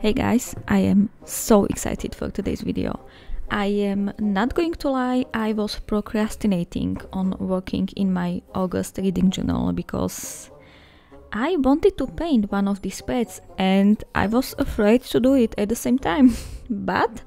Hey guys, I am so excited for today's video. I am not going to lie, I was procrastinating on working in my August reading journal because I wanted to paint one of these spreads and I was afraid to do it at the same time. But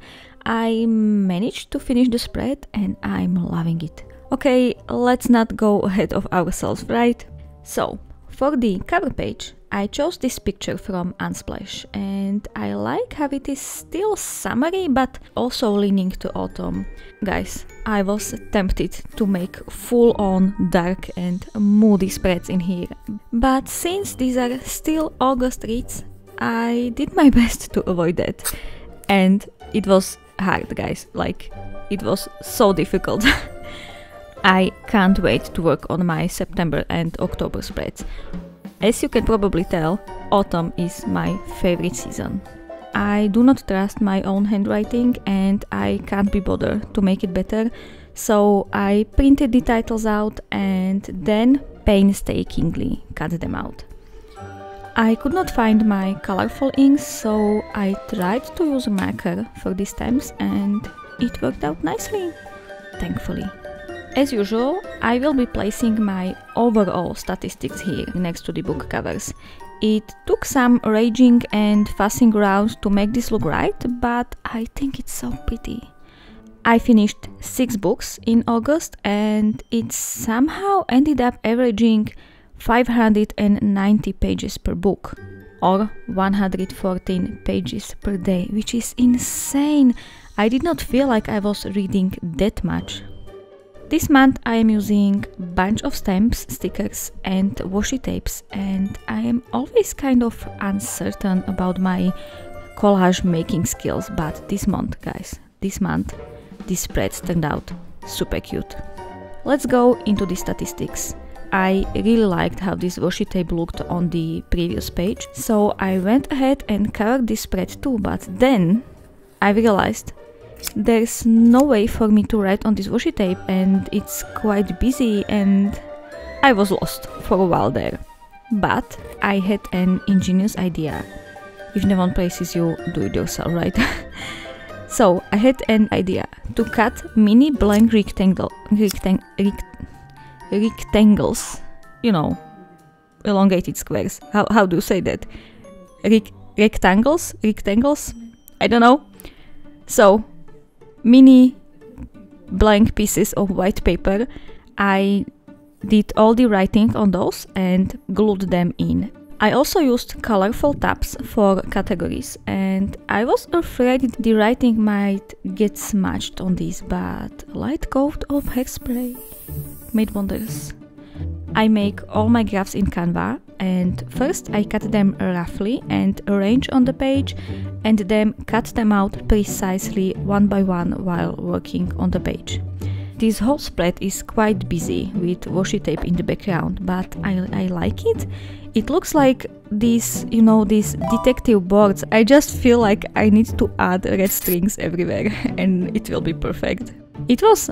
I managed to finish the spread and I'm loving it. Okay, let's not go ahead of ourselves, right? So, for the cover page, I chose this picture from Unsplash and I like how it is still summery but also leaning to autumn. Guys, I was tempted to make full-on dark and moody spreads in here, but since these are still August reads, I did my best to avoid that. And it was hard, guys, like it was so difficult. I can't wait to work on my September and October spreads. As you can probably tell, autumn is my favorite season. I do not trust my own handwriting and I can't be bothered to make it better, so I printed the titles out and then painstakingly cut them out. I could not find my colorful inks, so I tried to use a marker for these stems and it worked out nicely, thankfully. As usual, I will be placing my overall statistics here next to the book covers. It took some raging and fussing around to make this look right, but I think it's so pretty. I finished 6 books in August and it somehow ended up averaging 590 pages per book, or 114 pages per day, which is insane. I did not feel like I was reading that much. This month I am using a bunch of stamps, stickers and washi tapes, and I am always kind of uncertain about my collage making skills, but this month, guys, these spreads turned out super cute. Let's go into the statistics. I really liked how this washi tape looked on the previous page, so I went ahead and covered this spread too, but then I realized there's no way for me to write on this washi tape and it's quite busy and I was lost for a while there. But I had an ingenious idea. If no one praises you, do it yourself, right? So I had an idea to cut mini blank rectangles, you know, elongated squares. How do you say that? Rectangles? I don't know. So mini blank pieces of white paper. I did all the writing on those and glued them in. I also used colorful tabs for categories and I was afraid the writing might get smudged on these, but a light coat of hairspray made wonders. I make all my graphs in Canva and first I cut them roughly and arrange on the page and then cut them out precisely one by one while working on the page. This whole spread is quite busy with washi tape in the background, but I like it. It looks like these, you know, these detective boards. I just feel like I need to add red strings everywhere and it will be perfect. It was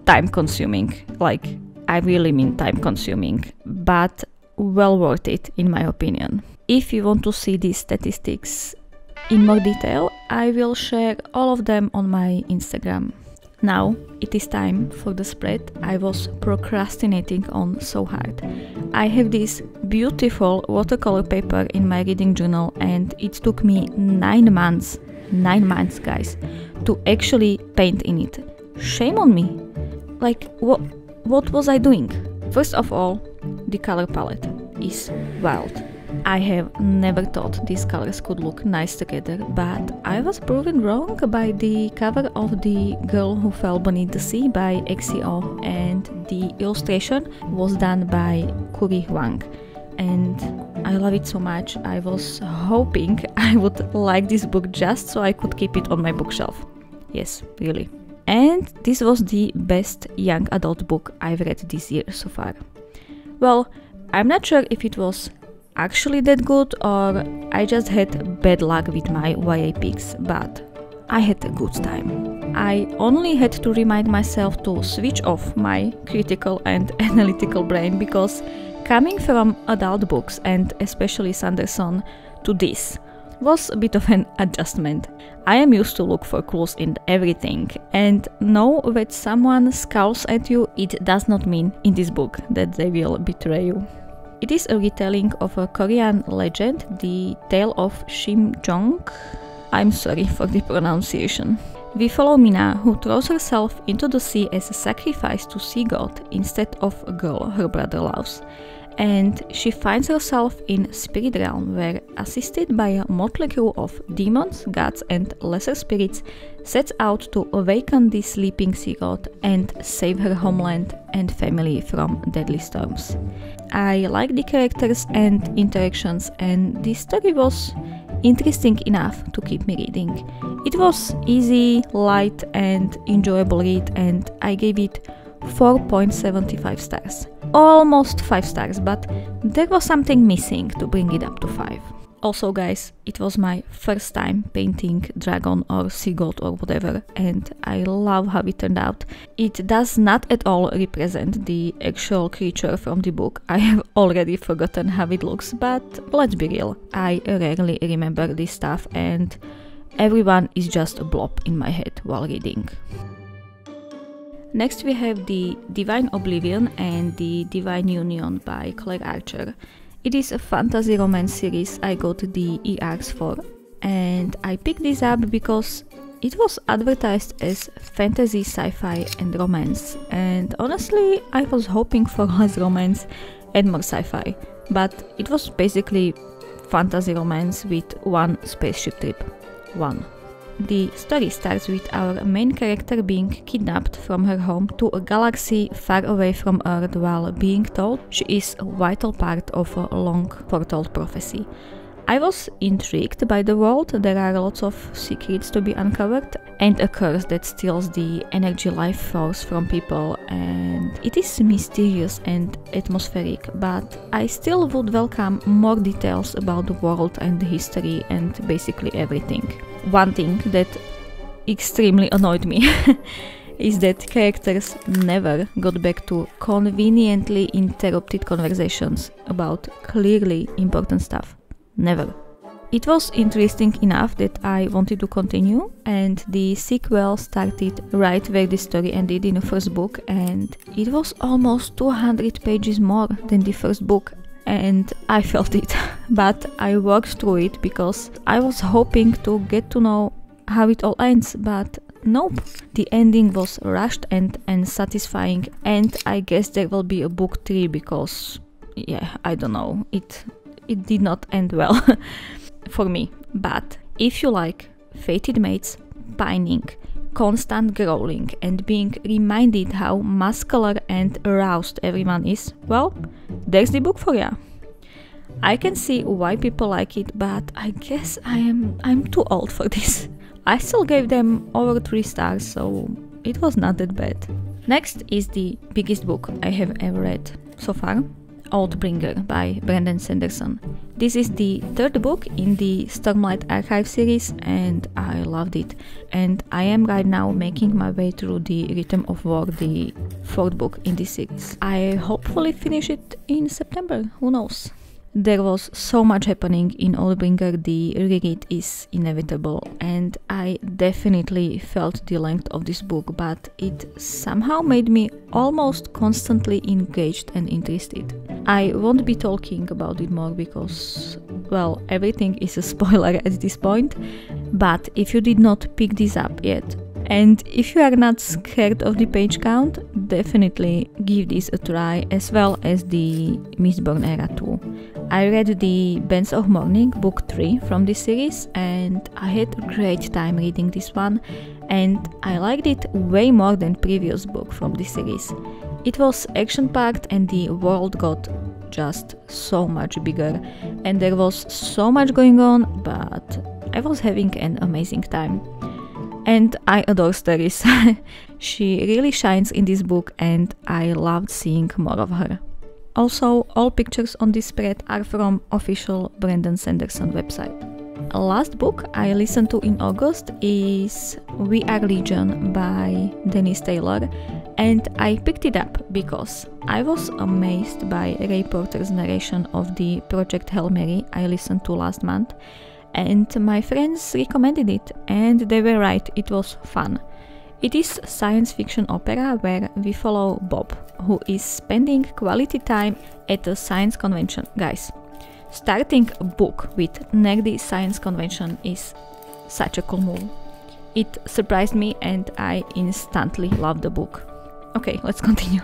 time consuming, like I really mean time consuming, but well worth it in my opinion. If you want to see these statistics in more detail, I will share all of them on my Instagram. Now it is time for the spread I was procrastinating on so hard. I have this beautiful watercolor paper in my reading journal and it took me 9 months, guys, to actually paint in it. Shame on me. Like, what was I doing? First of all, the color palette is wild. I have never thought these colors could look nice together, but I was proven wrong by the cover of The Girl Who Fell Beneath the Sea by XCO, and the illustration was done by Kuri Huang. And I love it so much. I was hoping I would like this book just so I could keep it on my bookshelf. Yes, really. And this was the best young adult book I've read this year so far. Well, I'm not sure if it was actually that good or I just had bad luck with my YA picks, but I had a good time. I only had to remind myself to switch off my critical and analytical brain because coming from adult books and especially Sanderson to this was a bit of an adjustment. I am used to look for clues in everything, and know that someone scowls at you, it does not mean in this book that they will betray you. It is a retelling of a Korean legend, the tale of Shim Jong. I'm sorry for the pronunciation. We follow Mina, who throws herself into the sea as a sacrifice to sea god instead of a girl her brother loves. And she finds herself in spirit realm where, assisted by a motley crew of demons, gods and lesser spirits, sets out to awaken the sleeping sea god and save her homeland and family from deadly storms. I like the characters and interactions, and the story was interesting enough to keep me reading. It was easy, light and enjoyable read, and I gave it 4.75 stars. Almost 5 stars, but there was something missing to bring it up to 5. Also guys, it was my first time painting dragon or sea god or whatever, and I love how it turned out. It does not at all represent the actual creature from the book. I have already forgotten how it looks, but let's be real, I rarely remember this stuff and everyone is just a blob in my head while reading. Next we have the Divine Oblivion and the Divine Union by Claire Archer. It is a fantasy romance series I got the e-arcs for, and I picked this up because it was advertised as fantasy, sci-fi and romance, and honestly I was hoping for less romance and more sci-fi, but it was basically fantasy romance with one spaceship trip. One. The story starts with our main character being kidnapped from her home to a galaxy far away from Earth while being told she is a vital part of a long foretold prophecy. I was intrigued by the world. There are lots of secrets to be uncovered and a curse that steals the energy life force from people, and it is mysterious and atmospheric, but I still would welcome more details about the world and the history and basically everything. One thing that extremely annoyed me is that characters never got back to conveniently interrupted conversations about clearly important stuff. Never. It was interesting enough that I wanted to continue, and the sequel started right where the story ended in the first book, and it was almost 200 pages more than the first book, and I felt it. But I worked through it because I was hoping to get to know how it all ends, but nope. The ending was rushed and unsatisfying, and I guess there will be a book 3 because, yeah, I don't know, it did not end well for me. But if you like fated mates, pining, constant growling and being reminded how muscular and aroused everyone is, well, there's the book for ya. I can see why people like it, but I guess I'm too old for this. I still gave them over 3 stars, so it was not that bad. Next is the biggest book I have ever read so far, Oathbringer by Brandon Sanderson. This is the 3rd book in the Stormlight Archive series and I loved it. And I am right now making my way through the Rhythm of War, the 4th book in this series. I hopefully finish it in September, who knows. There was so much happening in Oathbringer, the reread is inevitable, and I definitely felt the length of this book, but it somehow made me almost constantly engaged and interested. I won't be talking about it more because, well, everything is a spoiler at this point, but if you did not pick this up yet, and if you are not scared of the page count, definitely give this a try, as well as the Mistborn era too. I read the Bands of Morning, book 3 from this series, and I had a great time reading this one, and I liked it way more than previous book from this series. It was action-packed and the world got just so much bigger, and there was so much going on, but I was having an amazing time. And I adore Steris. She really shines in this book and I loved seeing more of her. Also, all pictures on this spread are from official Brandon Sanderson website. Last book I listened to in August is We Are Legion by Dennis Taylor, and I picked it up because I was amazed by Ray Porter's narration of the Project Hail Mary I listened to last month, and my friends recommended it, and they were right, it was fun. It is science fiction opera where we follow Bob, who is spending quality time at a science convention. Guys, starting a book with nerdy science convention is such a cool move. It surprised me and I instantly loved the book. Okay, let's continue.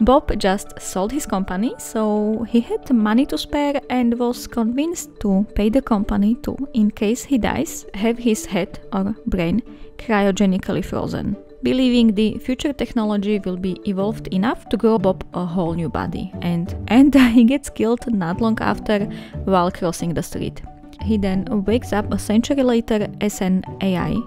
Bob just sold his company, so he had money to spare and was convinced to pay the company to, in case he dies, have his head or brain cryogenically frozen, believing the future technology will be evolved enough to grow Bob a whole new body. And he gets killed not long after while crossing the street. He then wakes up a century later as an AI,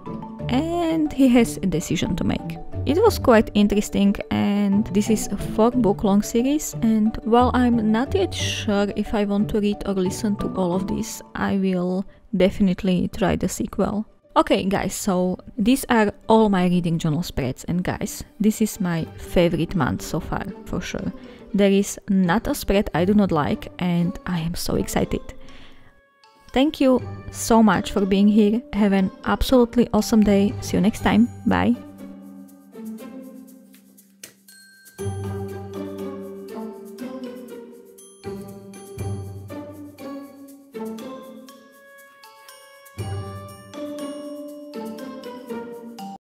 and he has a decision to make. It was quite interesting, and this is a 4-book long series, and while I'm not yet sure if I want to read or listen to all of this, I will definitely try the sequel. Okay guys, so these are all my reading journal spreads, and guys, this is my favorite month so far, for sure. There is not a spread I do not like, and I am so excited. Thank you so much for being here. Have an absolutely awesome day. See you next time. Bye.